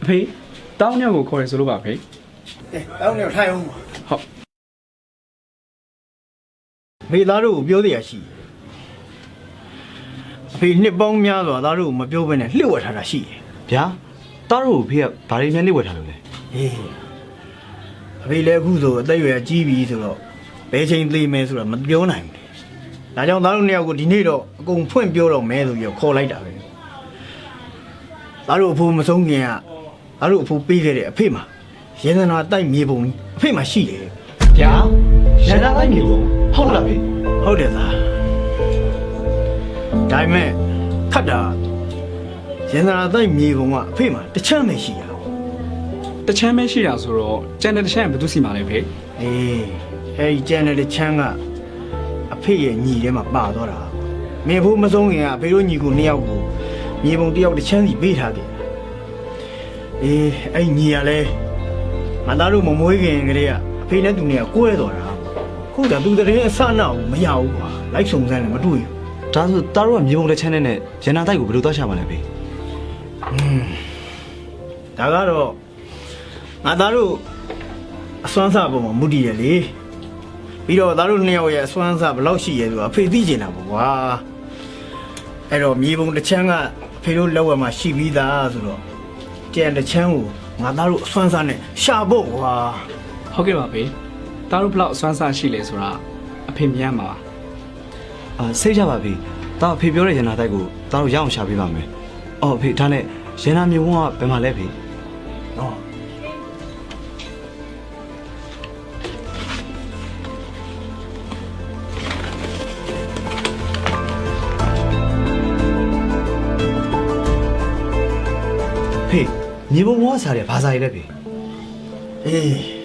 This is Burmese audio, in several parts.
ဖေတောင်းရောက်ကိုခေါ်ရဆိုလို့ပါဖေတောင်းရောက်ထိုင်အောင်ဟုတ်ဖေသားတို့ကိုပြောသေးရရှိအဖေနှစ်ပေါင်းများစွာသားတို့ကိုမပြောဘဲနဲ့လှည့်ဝက်ထားတာရှိတယ်ဗျာသားတို့ကိုဖေကဘာတွေများလှည့်ဝက်ထားလို့လဲဟေးအဖေလည်းအခုဆိုအသက်အရွယ်ကြီးပြီဆိုတော့ဘယ်ချိန်သေးမယ်ဆိုတာမပြောနိုင်ဘူးဒါကြောင့်သားတို့နှစ်ယောက်ကိုဒီနေ့တော့အကုန်ဖွင့်ပြောတော့မဲဆိုပြီးခေါ်လိုက်တာပဲသားတို့အဖိုးမဆုံးခင်ကသားတို့အဖိုးပေးခဲ့တဲ့အဖေမှာရေနနာတိုက်မြေပုံအဖေမှာရှိတယ်ဗျာရန်နာလိုက်မြေပုံဟုတ်လားဖေဟုတ်တယ်သားဒါပေမဲ့ခတ်တာရေနနာတိုက်မြေပုံကအဖေမှာတစ်ချမ်းပဲရှိရတချမ်းပဲရှိတာဆိုတော့ကျန်တဲ့တချမ်းကဘယ်သူစီမှာလဲဖေအေးအဲဒီကျန်တဲ့တစ်ချမ်းကအဖေရဲ့ညီထဲမှာပါသွားတာမင်းဖို့မဆုံးခင်ကအဖေတို့ညီကိုနှစ်ယောက်ကိုမြေပုံတစ်ယောက်တစ်ချမ်းစီပေးထားတယ်အေးအဲ့ညီရလဲမသားတို့မမွေးခင်ကလေးကအဖေနဲ့သူနဲ့ကွဲသွားတာခုကသူတည်းအဆနာကိုမရဘူးကွာလိုက်စုံစမ်းလည်းမတွေ့ဘူးဒါဆိုသားတို့ကမြေပုံတစ်ချမ်းနဲ့ရန်နာတိုက်ကိုဘယ်လိုသွားရှာမှာလဲဖေဒါကတော့ငါသားတို့အစွမ်းစားပုံမှာမူတည်တယ်လေပြီးတော့သားတို့နှစ်ယောက်ရဲ့အစွမ်းစားဘယ်လောက်ရှိရဲဆိုတာအဖေသိကျင်တာပေါ့ကွာအဲ့တော့မြေပုံတစ်ချမ်းကအဖေတို့လက်ဝဲမှာရှိပြီးသားဆိုတော့ကျန်တစ်ချမ်းကိုငါသားတို့အစွမ်းစားနဲ့ရှာဖို့ကွာဟုတ်ကဲ့ပါဖေသားတို့ဘလောက်အစွမ်းစားရှိလဲဆိုတာအဖေမြင်မှာစိတ်ချပါဖေသားအဖေပြောတဲ့ရန်နာတိုက်ကိုသားတို့ရအောင်ရှာပေးပါမယ်အော်ဖေဒါနဲ့ရန်နာမြေပုံကဘယ်မှာလဲဖေဟောဖေမြေပုံကစားတယ်ဘာစားရလဲဖေအေး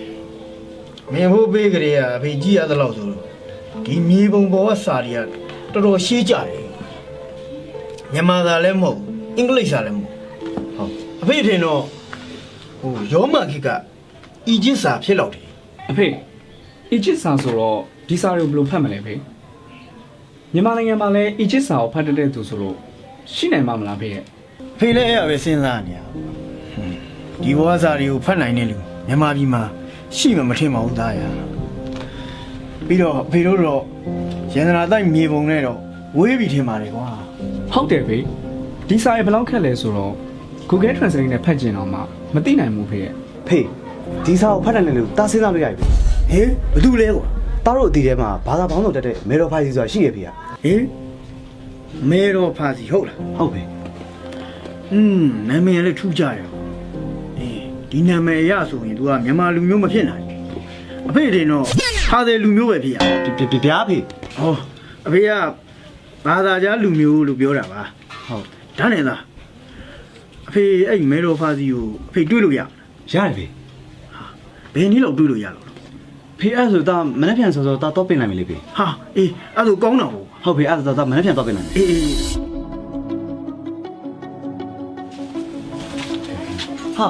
မင်းဟိုဘေးကလေးကအဖေကြည့်ရသလောက်ဆိုတော့ဒီမြေပုံပေါ်ကစာတွေကတော်တော်ရှေးကြတယ်မြန်မာစာလည်းမဟုတ်အင်္ဂလိပ်စာလည်းမဟုတ်ဟုတ်အဖေထင်တော့ဟိုရောမခေတ်ကအီဂျစ်စာဖြစ်တော့တယ်အဖေအီဂျစ်စာဆိုတော့ဒီစာတွေကိုဘယ်လိုဖတ်မလဲဖေမြန်မာနိုင်ငံမှာလည်းအီဂျစ်စာကိုဖတ်တဲ့သူဆိုလို့ရှိနိုင်မှာမလားဖေရဲ့ဖေလည်းအဲ့ရပဲစဉ်းစားနေရဒီဘောစာတွေကိုဖတ်နိုင်တဲ့လူမြန်မာပြည်မှာရှိမှမထင်ပါဘူးသားရပြီးတော့ဖေတို့တော့ရန်နာတိုက်မြေပုံနဲ့တော့ဝေးပြီထင်ပါတယ်ကွာဟုတ်တယ်ဖေဒီစာရေဘယ်လောက်ခက်လဲဆိုတော့ Google Translate နဲ့ဖတ်ကျင်တော့မှမသိနိုင်ဘူးဖေရဲ့ဖေဒီစာကိုဖတ်နိုင်တယ်လို့တားစဉ်းစားလို့ရပြီဟေးဘာတူလဲကွာသားတို့အတီထဲမှာဘာသာပေါင်းစုံတက်တဲ့မေတော်ဖိုင်စီဆိုတာရှိရဖေဟေးမေတော်ဖာစီဟုတ်လားဟုတ်ဖေနာမည်လည်းထူးကြရဒီနာမည်အရဆိုရင် तू ကမြန်မာလူမျိုးမဖြစ်နိုင်အဖေတင်တော့ဟာတယ်လူမျိုးပဲဖြစ်ရဗျာဖေဟောအဖေကဘာသာကြားလူမျိုးလို့ပြောတာပါဟုတ်ဒါနဲ့သားအဖေအဲ့မဲတော်ဖာစီကိုအဖေတွေ့လို့ရတယ်ဖေဘယ်နည်းလောက်တွေ့လို့ရလို့ဖေအဲ့ဆိုတော့မနှက်ပြန်စောစောတော့ပြင်နိုင်ပြီလေဖေဟာအေးအဲ့ဆိုကောင်းတော့ဟုတ်ဖေအဲ့ဆိုတော့မနှက်ပြန်တော့ပြင်နိုင်အေးဟာ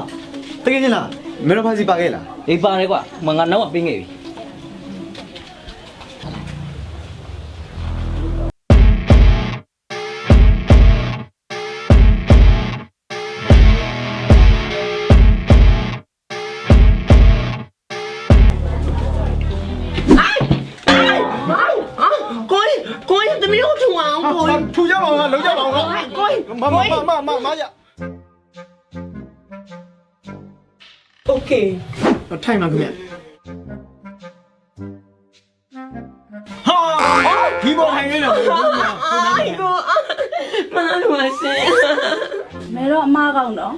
တကယ်ချင်းလားမေတော်ဖာစီပါခဲ့လားအေးပါတယ်ကွာမငါနောက်ကပေးခဲ့ပြီကိုကြီးတမီးတို့ထူအောင်ကိုကြီးထူကြပါဦးလုံးကြပါဦးကိုကြီးမရโอเคထိုင်ပါခင်ဗျဟာဒီဘောဟိုင်နေလားအိုင်ကိုမလို့ပါရှင်မဲတော့အမားကောင်းတော့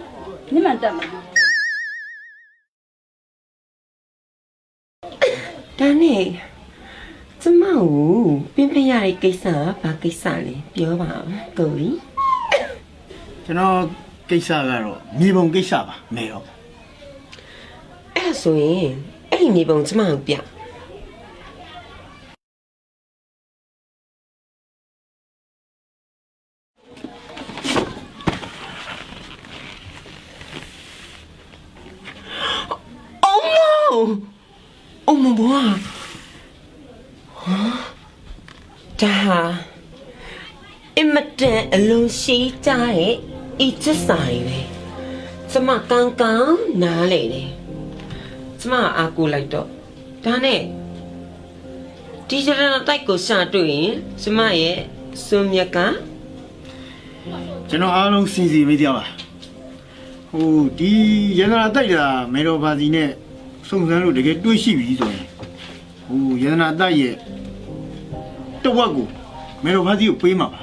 ညမှန်တက်မှာဒါနဲ့ကျမကိုပြင်ပြရတဲ့ကိစ္စကဘာကိစ္စလဲပြောပါဦးကိုကြီးကျွန်တော်ကိစ္စကတော့မြေပုံကိစ္စပါမဲတော့အဲ့ဆိုရင်အဲ့ဒီမြေပုံကျမကိုပြအမဘွားဒါအင်မတန်အလုံးရှိကြရဲ့အစ်ချစ်စာရီပဲကျ ကျမကောင်းကောင်းနားလေတယ်ကျမအားကိုလိုက်တော့ဒါနဲ့ဒီရတနာတိုက်ကိုရှာတွေ့ရင်ကျမရဲ့စွန်မြက်က ကျွန်တော်အားလုံးစီစီပေးကြပါဟိုဒီရတနာတိုက်တာမေတော်ဘာစီနဲ့စုံစမ်းလို့တကယ်တွေ့ရှိပြီဆိုရင်ဟိုရတနာတိုက်ရဲ့တဝက်ကိုမေတော်ဘာစီကိုပေးမှာပါ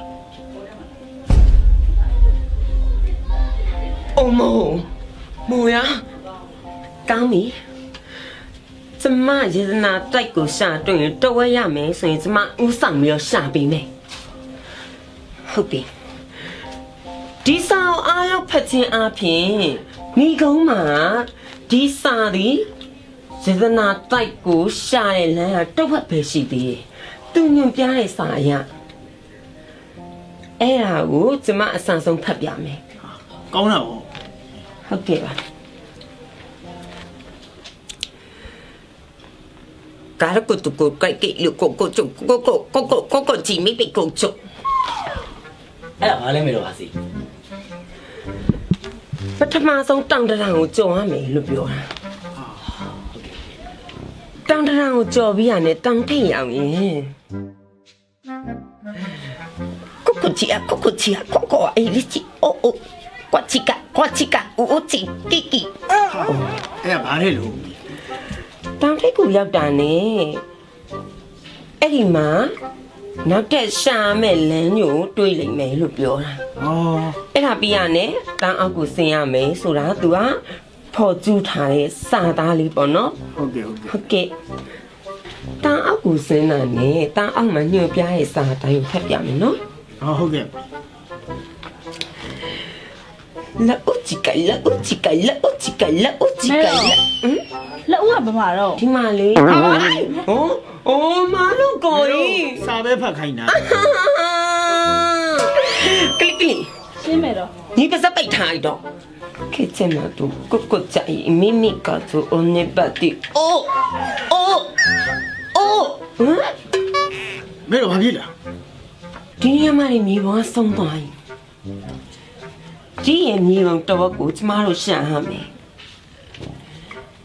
အိုမိုရကောင်းပြီကျမရတနာတိုက်ကိုရှာတွေ့ရင်တော့ဝဲရမယ်ဆိုရင်ကျမဥဆောင်ပြီးတော့ရှာပေးမယ်ဟုတ်ပြီဒီစာအားရောက်ဖတ်ခြင်းအပြင်မိကုန်းမှာဒီစာသည်ရတနာတိုက်ကိုရှာတဲ့လမ်းကတော့ဝက်ပဲရှိသေးတယ်သူညွန်ပြတဲ့စာအရအဲ့ဒါကိုကျမအဆန်ဆုံးဖတ်ပြမယ် ကောင်းတာပေါ့ ဟုတ်ကဲ့ပါကာရကုတုကိုကိုက်ကိလူကိုချုကိုဂျီမီပိကိုချု အဲ့ဒါဘာလဲမေတော့ပါစီ ပထမဆုံးတောင်တရံကိုကြော်ရမယ်လို့ပြောတာတောင်တရံကိုကြော်ပြီးရတယ်တောင်ထိပ်ရောက်ရင်ကိုချီကိုအေးလီချီအိုကွာချီကာအိုချီကီကီ အဲ့ဒါဘာလဲလို့ တောင်ထိပ်ကိုရောက်တာနဲ့အဲ့ဒီမှာနောက်တက်ရှာမဲ့လမ်းကိုတွေးလိုက်မယ်လို့ပြောတာ ဩ အဲ့ဒါပြီးရတယ်တောင်အောက်ကိုဆင်းရမယ်ဆိုတာ तू ကဖော်ကျူးထားတဲ့စာသားလေးပေါ့နော် ဟုတ်ကဲ့ ဟုတ်ကဲ့တောင်အောက်ကိုဆင်းတာနဲ့တောင်အောက်မှာညွှန်ပြတဲ့စာတိုင်းကိုဖတ်ပြမယ်နော် ဟုတ်ကဲ့ La uchica လက်ဦးကဘာမှတော့ ဒီမှာလေအိုးမလို့ကိုကြီး စာပဲဖတ်ခိုင်းတာ ကလီ ရှင်းမယ်တော့ ညီပါစပိတ်ထားတော့ခေချင်မတူကိုကြိုင်မိမိကသူအနေပတ်တီအိုးဟမ် မေတော်ဘာဖြစ်လာ ဒီနေရာမှာမြေပေါ်ဆုံးသွားရင်ဒီရဲ့မြေပေါ်တော့ကိုကျမတို့ရှာရမယ်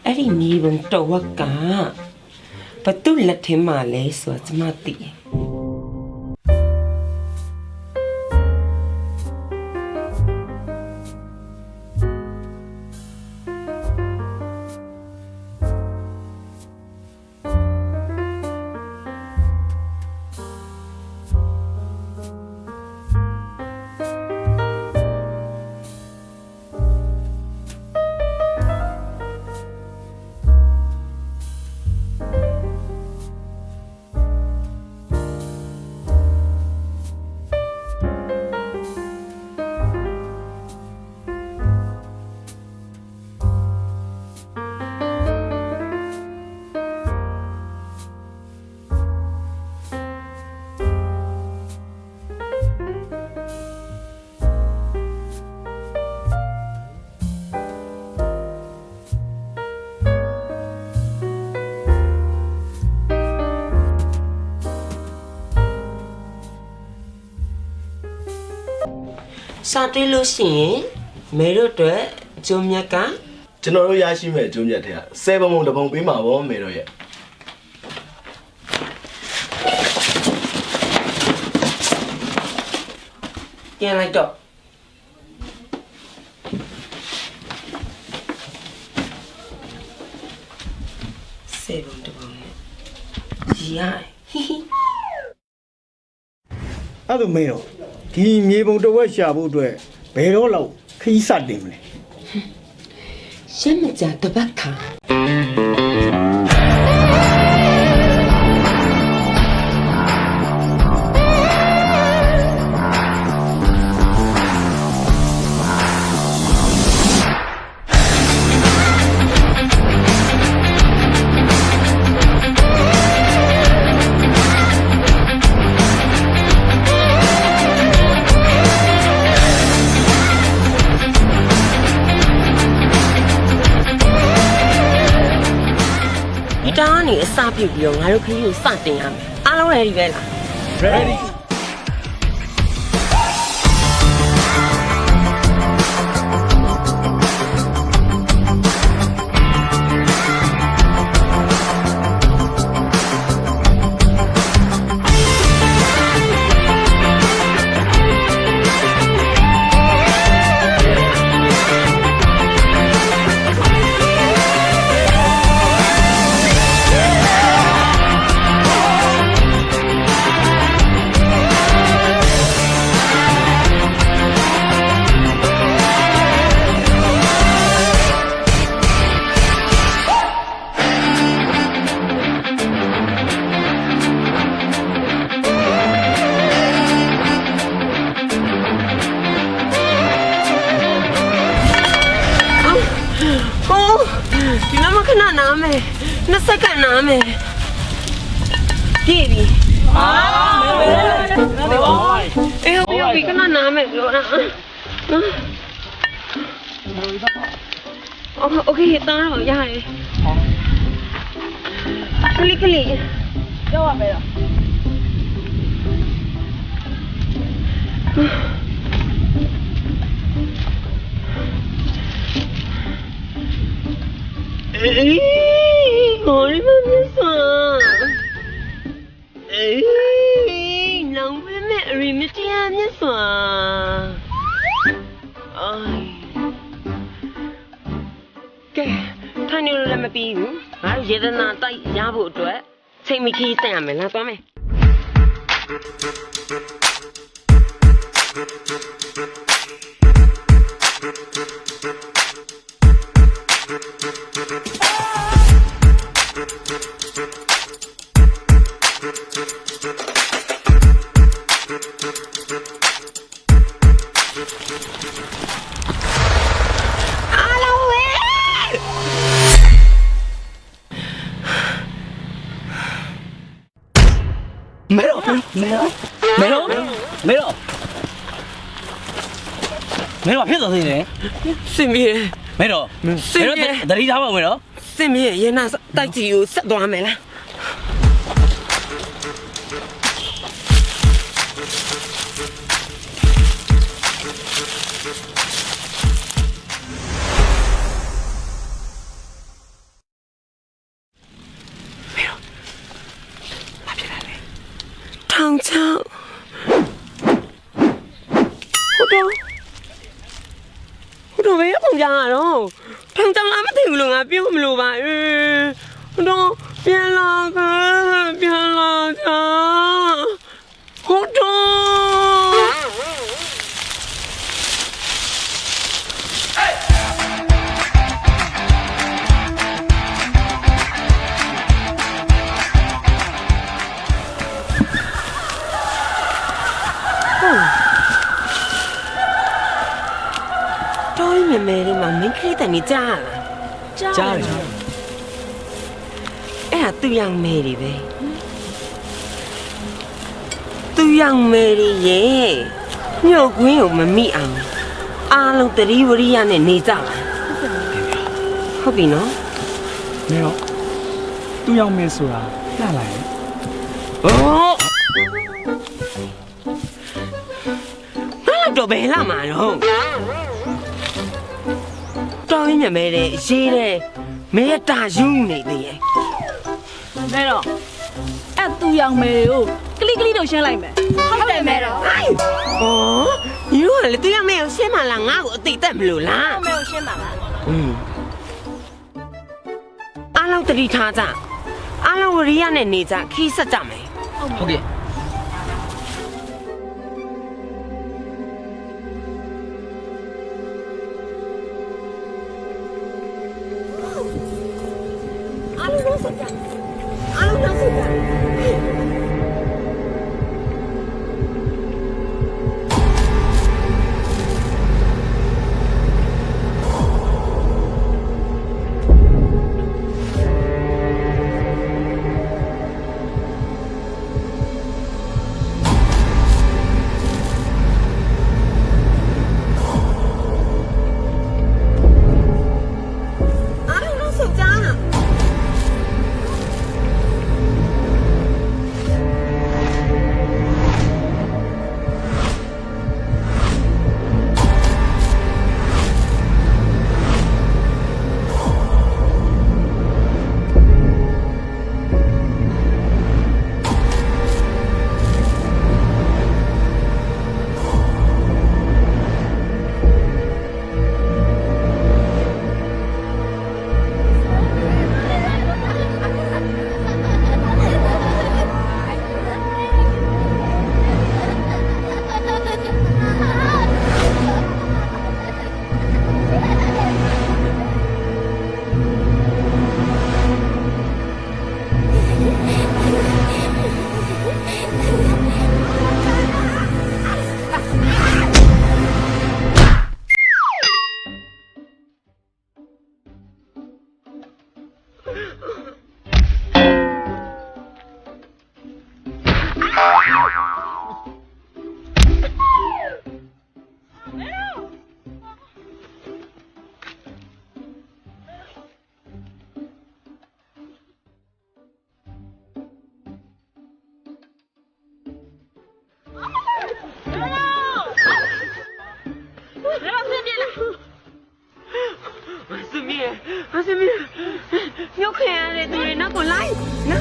အဲ့ဒီမြေပေါ်တော့ကဘသူလက်ထင်းမှာလဲဆိုတော့ကျမသိတယ် စာတွေးလို့ရှိရင်မဲတို့အတွက်ဂျုံမြက်က ကျွန်တော်တို့ရရှိမဲ့အကျိုးမြတ်တွေက7ပုံတစ်ပုံပေးမှာပေါ့မေတော့ရဲ့ ပြန်လိုက်တော့7ပုံတစ်ပုံနဲ့ကြီးရဟီဟီ အဲ့ဒါမေတော်ဒီမြေပုံတဝက်ရှာဖို့အတွက်ဘယ်တော့လောက်ခီးစတင်မလဲ ရှမ်းမကြတပတ်ခါ တားနေအစပြုတ်ပြီးတော့ငါတို့ခရီးကိုစတင်ရမယ်အားလုံး ready ပဲလား ready က နှစ်စက္ကန့်နားမယ်ကြည့်ပြီအေးဟုတ်ပြီခဏနားမယ်ပြောတာโอเคတားတော့ရတယ်ကလေးပြောရမယ်တော့ အေးငိုရမစအေးနောင်ပဲမဲ့အရီမတရားမြတ်စွာအိုင်ကဲထိုင်နေလို့လည်းမပြီးဘူးငါတို့ရေဒနာတိုက်ရဖို့အတွက်ချိန်မခီးတက်ရမယ်လားသွားမယ်မဲတော့ဖြစ်သွားသေးတယ် စင်ပြေ မဲတော့တတိထားပါဦးမဲတော့ စင်ပြေရေနာတိုက်ကြီးကိုဆက်သွားမယ်လားထောင်ချောင်းဟုတ်တော့ဘယ်ပုံကြရတော့ထောင်ချောင်းလားမသိဘူးလို့ငါပြောမလို့ပါဟုတ်တော့ပြန်လာချာဟုတ်တော့တော်ရင်မဲလေးမှာမင်းခေးတယ်နေကြားလား ကြားတယ် အဲ့ဒါသူ့ရောင်မဲတွေပဲသူ့ရောင်မဲတွေရဲ့ညှို့ကွင်းကိုမမိအောင်အားလုံးတတိဝရိယနဲ့နေကြပါဟုတ်ပြီနော် မင်းတော့သူ့ရောက်မယ်ဆိုတာလှလိုက်တယ် ဘာလို့တော့ဘယ်လာမှာတော့တော်ရင်မဲတဲ့ရေးတဲ့မဲတာယူနေသေးရဲ့ မဲတော့အဲ့သူရောင်မဲတွေကိုကလိတော့ရှင်းလိုက်မယ်ဟုတ်တယ်မဲတော့ ဩညီတို့ကလေသူရမဲကိုရှင်းမလားငါ့ကိုအတိတ်တက်မလို့လား မဲကိုရှင်းပါလား အားလုံးတတိထားကြအားလုံးဝရိယနဲ့နေကြခီးဆက်ကြမယ် ဟုတ်ကဲ့ အားလုံးတော့ဆက်ကြအားလုံးတော့ဆက်ကြ အားလုံးတော့ဆက်ကြ阿什么？有看的对人那过来，那。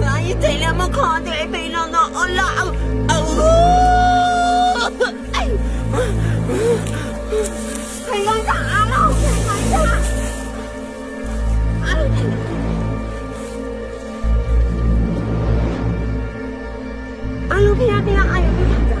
阿姨这两么看的被弄到哦啦哦，哎，还要打了，还要打。哎呦，别呀，哎呦，别打架！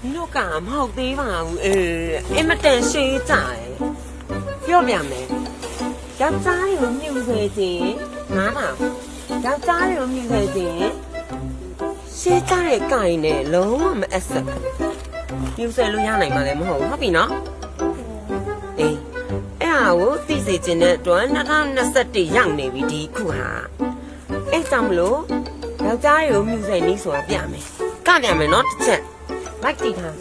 你都干唔好啲嘛？你咪定衰仔，ပြောပြမယ်။ယောက်ျားတွေကိုမြုပ်ခဲ့ခြင်းနားထောင်။ယောက်ျားတွေကိုမြုပ်ခဲ့ခြင်းရှေးကြတဲ့ကိုင်နဲ့လုံးဝမအဆက်။မြုပ်ဆက်လို့ရနိုင်မှာလည်းမဟုတ်ဘူး။ဟုတ်ပြီနော်။အေးအဲ့ဟာကိုသိစေခြင်းတဲ့အတွက်2021ရောက်နေပြီဒီခုဟာ။အဲ့ကြောင့်မလို့ယောက်ျားတွေကိုမြုပ်ဆက်နေဆိုတာပြမယ်။ကပြမယ်နော်တစ်ချက်။လိုက်တည်ထား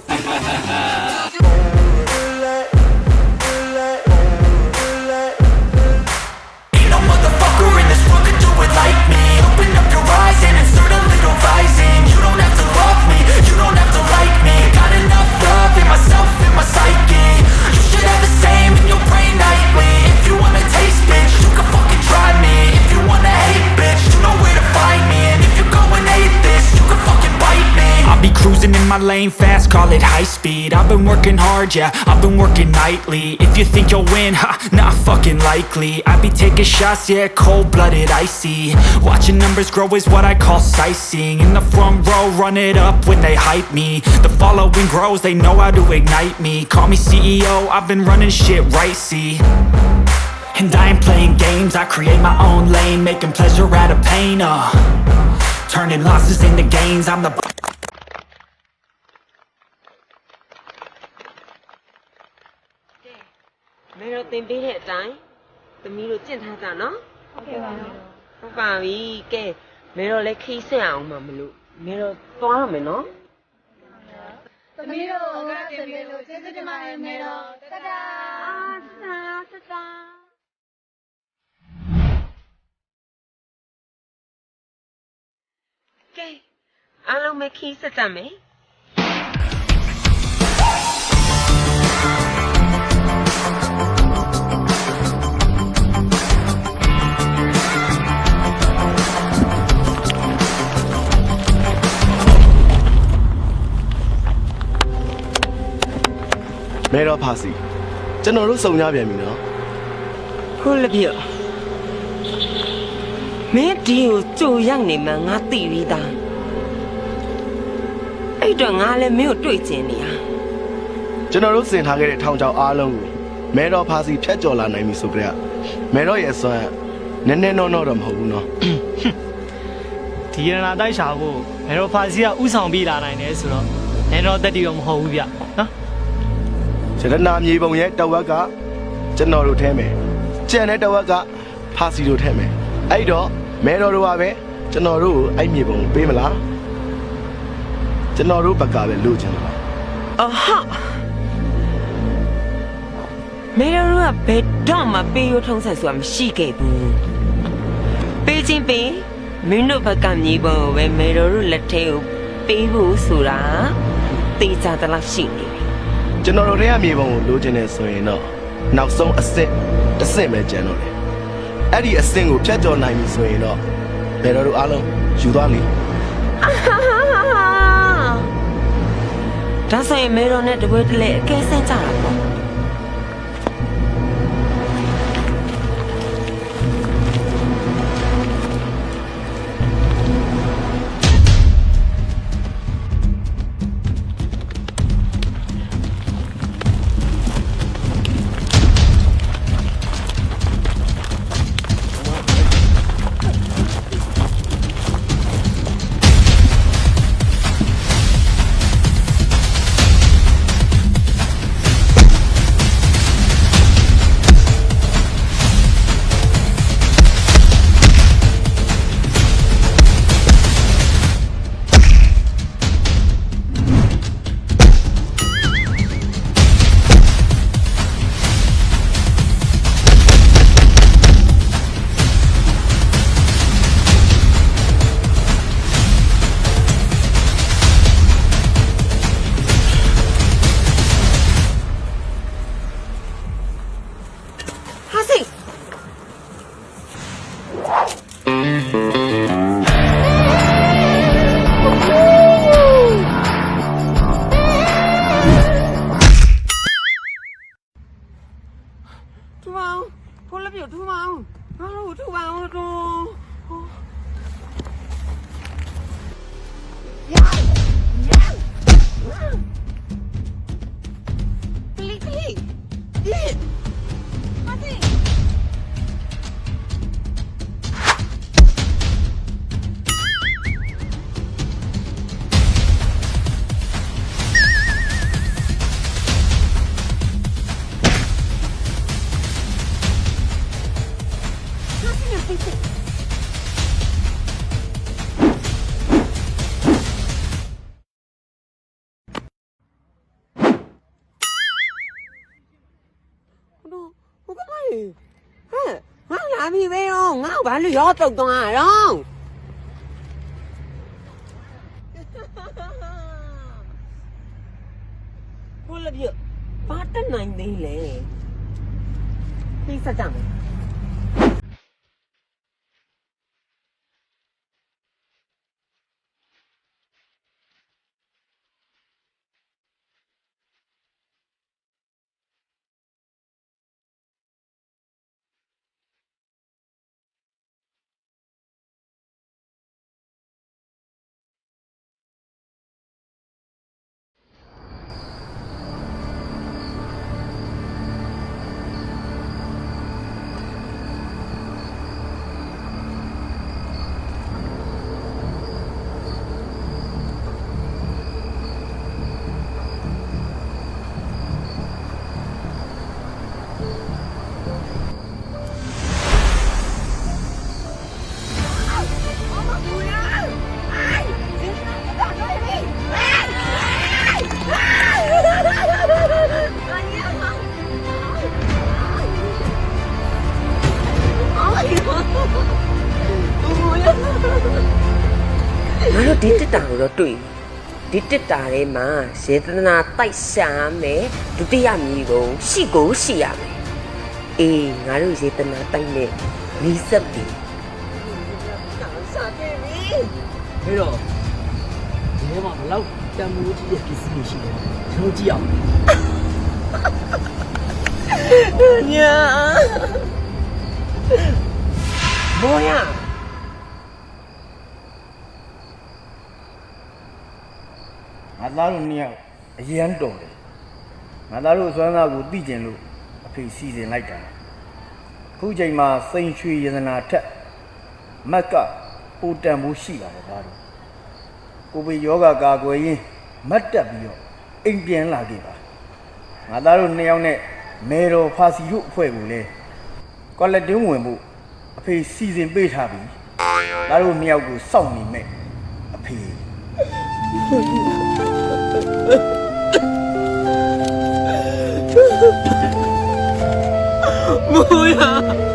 Cruising in my lane fast, call it high speed. I've been working hard, yeah, I've been working nightly. If you think you'll win, ha, not fucking likely. I be taking shots, yeah, cold-blooded, icy. Watching numbers grow is what I call sightseeing. In the front row, run it up when they hype me. The following grows, they know how to ignite me. Call me CEO, I've been running shit right, see. And I ain't playing games, I create my own lane. Making pleasure out of pain, turning losses into gains, I'm the... မေတို့တင်ပေးတဲ့အတိုင်းသမီးတို့ကျင့်ထားကြနော်ဟုတ်ကဲ့ပါဟုတ်ပါပြီကဲမေတို့လည်းခီးဆက်အောင်မှမလို့မေတို့သွားရမယ်နော်သမီးတို့ကတင်ပေးလို့ကျေးဇူးတင်ပါတယ်မေတို့တတာတတာကဲအားလုံးပဲခီးဆက်ကြမယ်မဲတော့ဖာစီကျွန်တော်တို့စုံရပြန်ပြီနော်ဟုတ်လေပြမင်းဒီကိုကြိုရောက်နေမှငါသိပြီးသားအဲ့တော့ငါလည်းမင်းကိုတွေ့ကျင်နေရကျွန်တော်တို့စင်ထားခဲ့တဲ့ထောင်ချောက်အားလုံးကိုမဲတော့ဖာစီဖြတ်ကျော်လာနိုင်ပြီဆိုကြတဲ့မဲတော့ရဲ့အစွမ်းနည်းနည်းတော့မဟုတ်ဘူးနော်ဒီရနာတိုက်ရှာဖို့မဲတော့ဖာစီကဥဆောင်ပြီးလာနိုင်တယ်ဆိုတော့မဲတော့တက်တီရောမဟုတ်ဘူးဗျနော်ရတနာမြေပုံရဲ့တဝက်ကကျွန်တော်တို့ထဲမယ်ကြံတဲ့တဝက်ကဖာစီတို့ထဲမယ်အဲ့တော့မဲတော်တို့ကပဲကျွန်တော်တို့အဲ့မြေပုံပေးမလားကျွန်တော်တို့ဘက်ကပဲလို့ချင်တယ်အဟာမဲတော်ကဘယ်တော့မှပေးရထုံးဆက်ဆိုတာမရှိခဲ့ဘူးပေးချင်းပေးမင်းတို့ဘက်ကမြေပုံကိုပဲမဲတော်တို့လက်ထဲကိုပေးဖို့ဆိုတာတေးကြသလားရှိနေကျွန်တော်တို့ရဲ့မြေပုံကိုလိုချင်နေဆိုရင်တော့နောက်ဆုံးအဆင့်တစ်ဆင့်ပဲကျန်တော့တယ်အဲ့ဒီအဆင့်ကိုဖြတ်ကျော်နိုင်ပြီဆိုရင်တော့ဘယ်တော့တို့အားလုံးယူသွားလိမ့်ဒါဆိုရင်မေတော်နဲ့တပွဲတလဲအကဲဆန်းကြတာပေါ့ ငါလာပြီပဲရောငါဘာလို့ရောတုတ်သွားရအောင်ဘိုးလည်းပြဘာတက်နိုင်သေးလဲသိစကြမယ်ငါတို့ဒီတက်တာကိုတော့တွေ့ဒီတက်တာထဲမှာရေသနာတိုက်ရှာမယ်ဒုတိယမြေပုံရှိကိုရှိရမယ်အေးငါတို့ရေသနာတိုက်နဲ့လီဆက်ပြီစားတယ်ပြီ မေတော်ဒီထဲမှာဘလောက်တန်မိုးကြီးတဲ့ပစ္စည်းတွေရှိတယ်ကျွန်တော်ကြည့်အောင် ညာဘောရ ငါသားတို့နှစ်ယောက်အရန်တော်တယ်ငါသားတို့စွမ်းသားကိုသိကျင်လို့အဖေစီစဉ်လိုက်တာခုချိန်မှာစိန်ရွှေရတနာထက်မက်ကပိုတန်ဖို့ရှိပါတယ်သားတို့ကိုပေယောဂကာကွယ်ရင်းမတ်တက်ပြီးတော့အိမ်ပြန်လာခဲ့ပါငါသားတို့နှစ်ယောက်နဲ့မေတော်ဖာစီတို့အဖွဲ့ကိုလည်းကွာလက်တင်းဝင်ဖို့အဖေစီစဉ်ပေးထားပြီသားတို့နှစ်ယောက်ကိုစောင့်နေမဲ့အဖေ မိုးရ